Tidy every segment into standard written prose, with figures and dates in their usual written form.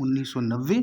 1990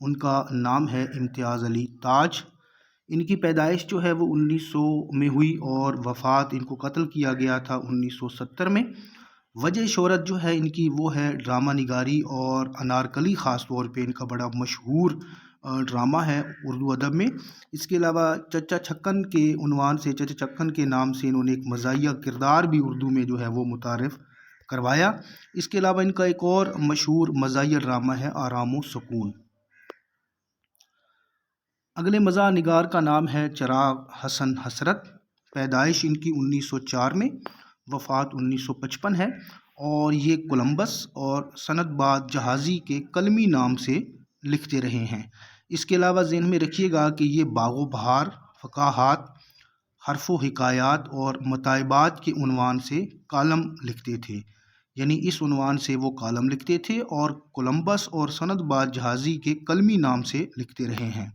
ان کا نام ہے امتیاز علی تاج۔ ان کی پیدائش جو ہے وہ 1900 میں ہوئی اور وفات ان کو قتل کیا گیا تھا 1970 میں۔ وجہ شہرت جو ہے ان کی وہ ہے ڈرامہ نگاری اور انارکلی، خاص طور پہ ان کا بڑا مشہور ڈرامہ ہے اردو ادب میں۔ اس کے علاوہ چچا چھکن کے عنوان سے، چچا چھکن کے نام سے انہوں نے ایک مزاحیہ کردار بھی اردو میں جو ہے وہ متعارف کروایا۔ اس کے علاوہ ان کا ایک اور مشہور مزاحیہ ڈرامہ ہے آرام و سکون۔ اگلے مزاح نگار کا نام ہے چراغ حسن حسرت۔ پیدائش ان کی 1904 میں، وفات 1955 ہے، اور یہ کولمبس اور سند بعد جہازی کے کلمی نام سے لکھتے رہے ہیں۔ اس کے علاوہ ذہن میں رکھیے گا کہ یہ باغ و بہار، فقاہات، حرف و حکایات اور مطالبات کے عنوان سے کالم لکھتے تھے، یعنی اس عنوان سے وہ کالم لکھتے تھے اور کولمبس اور سند بعد جہازی کے کلمی نام سے لکھتے رہے ہیں۔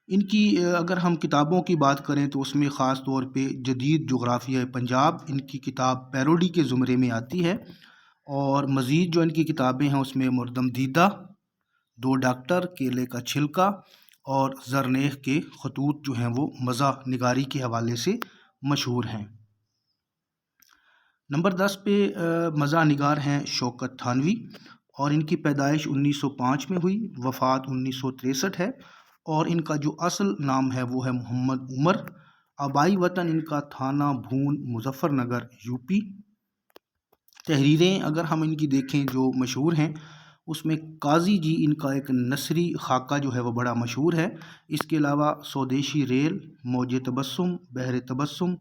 ان کی اگر ہم کتابوں کی بات کریں تو اس میں خاص طور پہ جدید جغرافیہ پنجاب ان کی کتاب پیروڈی کے زمرے میں آتی ہے، اور مزید جو ان کی کتابیں ہیں اس میں مردم دیدہ، دو ڈاکٹر، کیلے کا چھلکا اور زرنیخ کے خطوط جو ہیں وہ مزاح نگاری کے حوالے سے مشہور ہیں۔ نمبر 10 پہ مزاح نگار ہیں شوکت تھانوی، اور ان کی پیدائش 1905 میں ہوئی، وفات 1963 ہے، اور ان کا جو اصل نام ہے وہ ہے محمد عمر۔ آبائی وطن ان کا تھانہ بھون، مظفر نگر، یو پی۔ تحریریں اگر ہم ان کی دیکھیں جو مشہور ہیں، اس میں قاضی جی ان کا ایک نثری خاکہ جو ہے وہ بڑا مشہور ہے۔ اس کے علاوہ سودیشی ریل، موج تبسم، بحر تبسم،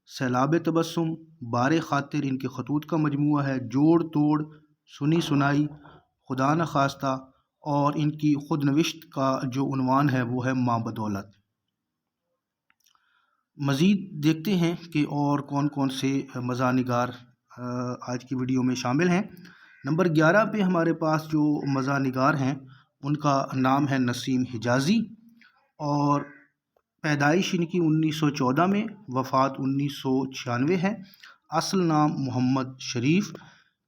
سیلاب تبسم، بار خاطر ان کے خطوط کا مجموعہ ہے، جوڑ توڑ، سنی سنائی، خدا نخواستہ، اور ان کی خود نوشت کا جو عنوان ہے وہ ہے ماں بدولت۔ مزید دیکھتے ہیں کہ اور کون کون سے مزاح نگار آج کی ویڈیو میں شامل ہیں۔ نمبر 11 پہ ہمارے پاس جو مزاح نگار ہیں ان کا نام ہے نسیم حجازی، اور پیدائش ان کی 1914 میں، وفات 1996 ہے، اصل نام محمد شریف۔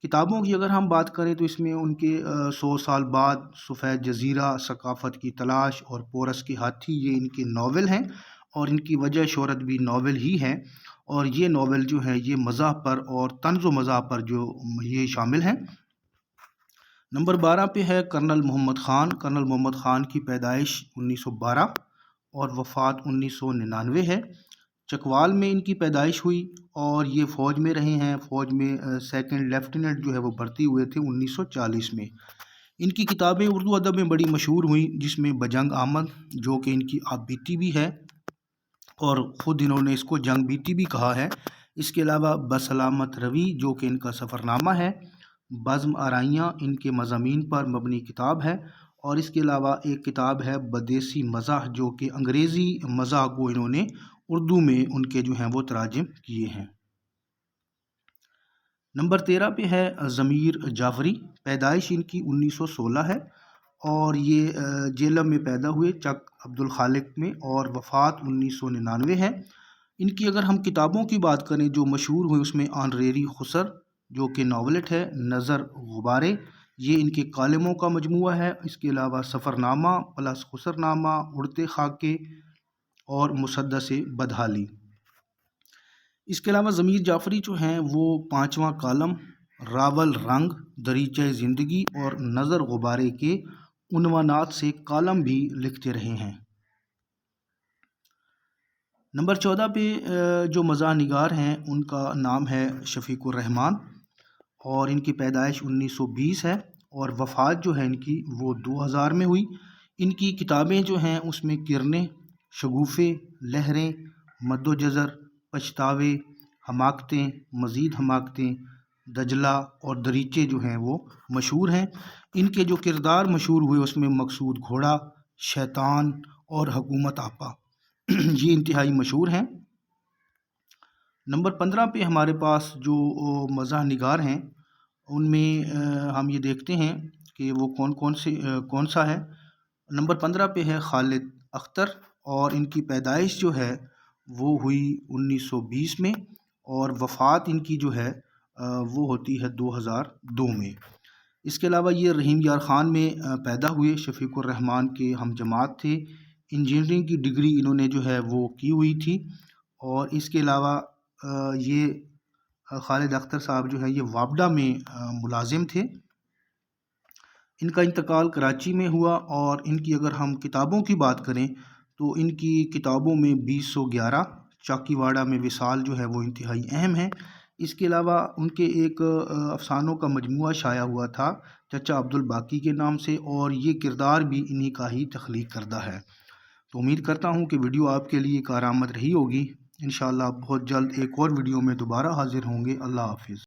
کتابوں کی اگر ہم بات کریں تو اس میں ان کے 100 سال بعد، سفید جزیرہ، ثقافت کی تلاش اور پورس کے ہاتھی، یہ ان کے ناول ہیں، اور ان کی وجہ شہرت بھی ناول ہی ہے، اور یہ ناول جو ہے یہ مزاح پر اور طنز و مزاح پر جو یہ شامل ہیں۔ نمبر 12 پہ ہے کرنل محمد خان۔ کرنل محمد خان کی پیدائش 1912 اور وفات 1999 ہے۔ چکوال میں ان کی پیدائش ہوئی، اور یہ فوج میں رہے ہیں، فوج میں سیکنڈ لیفٹیننٹ جو ہے وہ بھرتی ہوئے تھے 1940 میں۔ ان کی کتابیں اردو ادب میں بڑی مشہور ہوئیں، جس میں بجنگ آمد جو کہ ان کی آپ بیتی بھی ہے، اور خود انہوں نے اس کو جنگ بیتی بھی کہا ہے۔ اس کے علاوہ بسلامت روی جو کہ ان کا سفر نامہ ہے، بزم آرائیاں ان کے مضامین پر مبنی کتاب ہے، اور اس کے علاوہ ایک کتاب ہے بدیسی مزاح جو کہ انگریزی مزاح کو انہوں نے اردو میں ان کے جو ہیں وہ تراجم کیے ہیں۔ نمبر 13 پہ ہے ضمیر جعفری۔ پیدائش ان کی 1916 ہے، اور یہ جیلم میں پیدا ہوئے، چک عبد الخالق میں، اور وفات 1999 ہے۔ ان کی اگر ہم کتابوں کی بات کریں جو مشہور ہوئی، اس میں آنریری خسر جو کہ ناولٹ ہے، نظر غبارے یہ ان کے کالموں کا مجموعہ ہے۔ اس کے علاوہ سفر نامہ پلس خسر نامہ، اڑتے خاکے اور مسدس بدحالی۔ اس کے علاوہ ضمیر جعفری جو ہیں وہ 5واں کالم، راول رنگ، دریچہ زندگی اور نظر غبارے کے عنوانات سے کالم بھی لکھتے رہے ہیں۔ نمبر 14 پہ جو مزاح نگار ہیں ان کا نام ہے شفیق الرحمان، اور ان کی پیدائش 1920 ہے، اور وفات جو ہے ان کی وہ 2000 میں ہوئی۔ ان کی کتابیں جو ہیں اس میں کرنیں، شگوفے، لہریں، مد و جزر، پچھتاوے، حماقتیں، مزید حماقتیں، دجلہ اور دریچے جو ہیں وہ مشہور ہیں۔ ان کے جو کردار مشہور ہوئے اس میں مقصود گھوڑا، شیطان اور حکومت آپا یہ انتہائی مشہور ہیں۔ نمبر 15 پہ ہمارے پاس جو مزاح نگار ہیں ان میں ہم یہ دیکھتے ہیں کہ وہ کون سا ہے۔ نمبر 15 پہ ہے خالد اختر، اور ان کی پیدائش جو ہے وہ ہوئی 1920 میں، اور وفات ان کی جو ہے وہ ہوتی ہے 2002 میں۔ اس کے علاوہ یہ رحیم یار خان میں پیدا ہوئے، شفیق الرحمان کے ہم جماعت تھے، انجینئرنگ کی ڈگری انہوں نے جو ہے وہ کی ہوئی تھی، اور اس کے علاوہ یہ خالد اختر صاحب جو ہے یہ وابڈا میں ملازم تھے۔ ان کا انتقال کراچی میں ہوا، اور ان کی اگر ہم کتابوں کی بات کریں تو ان کی کتابوں میں 2011 چاکی واڑہ میں وصال جو ہے وہ انتہائی اہم ہے۔ اس کے علاوہ ان کے ایک افسانوں کا مجموعہ شائع ہوا تھا چچا عبد الباقی کے نام سے، اور یہ کردار بھی انہی کا ہی تخلیق کردہ ہے۔ تو امید کرتا ہوں کہ ویڈیو آپ کے لیے کارآمد رہی ہوگی۔ انشاءاللہ بہت جلد ایک اور ویڈیو میں دوبارہ حاضر ہوں گے۔ اللہ حافظ۔